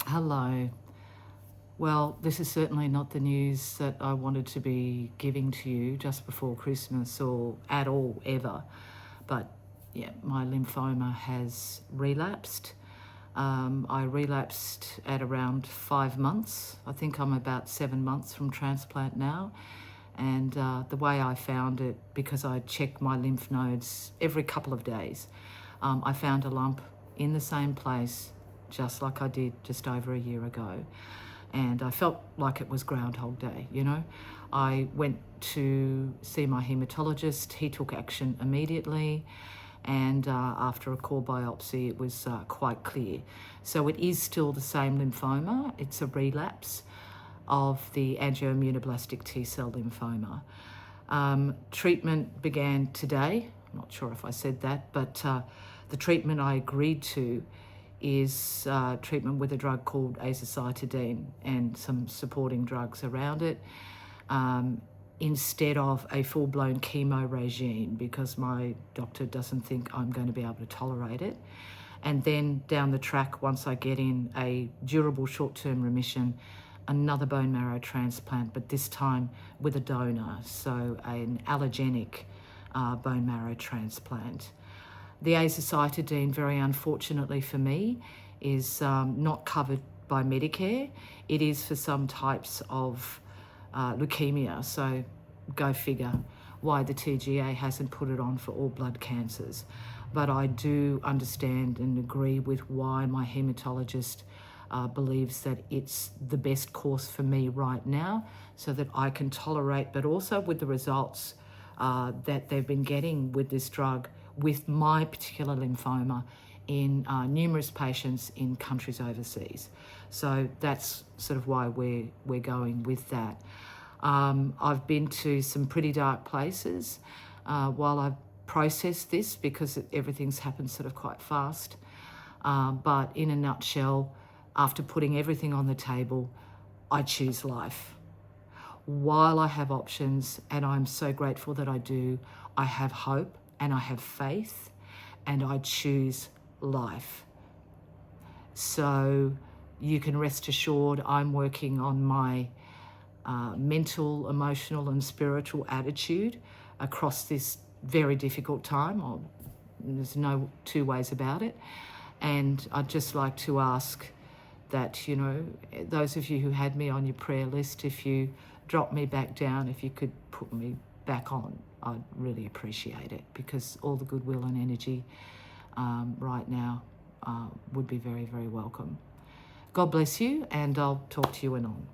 Hello. Well, this is certainly not the news that I wanted to be giving to you just before Christmas or at all ever. But yeah, my lymphoma has relapsed. I relapsed at around 5 months. I think I'm about 7 months from transplant now. And the way I found it, because I checked my lymph nodes every couple of days, I found a lump in the same place just like I did just over a year ago. And I felt like it was Groundhog Day, you know. I went to see my haematologist. He took action immediately. And after a core biopsy, it was quite clear. So it is still the same lymphoma. It's a relapse of the angioimmunoblastic T-cell lymphoma. Treatment began today. I'm not sure if I said that, but the treatment I agreed to is treatment with a drug called azacitidine and some supporting drugs around it, instead of a full-blown chemo regime, because my doctor doesn't think I'm going to be able to tolerate it. And then down the track, once I get in a durable short-term remission, another bone marrow transplant, but this time with a donor, so an allogenic bone marrow transplant. The azacitidine, very unfortunately for me, is not covered by Medicare. It is for some types of leukemia, so go figure why the TGA hasn't put it on for all blood cancers. But I do understand and agree with why my haematologist believes that it's the best course for me right now, so that I can tolerate, but also with the results that they've been getting with this drug with my particular lymphoma in numerous patients in countries overseas. So that's sort of why we're going with that. I've been to some pretty dark places while I've processed this, because everything's happened sort of quite fast. But in a nutshell, after putting everything on the table, I choose life. While I have options, and I'm so grateful that I do, I have hope and I have faith, and I choose life. So you can rest assured I'm working on my mental, emotional and spiritual attitude across this very difficult time. There's no two ways about it. And I'd just like to ask that, you know, those of you who had me on your prayer list, if you drop me back down, if you could put me back on, I'd really appreciate it, because all the goodwill and energy right now would be very, very welcome. God bless you, and I'll talk to you anon.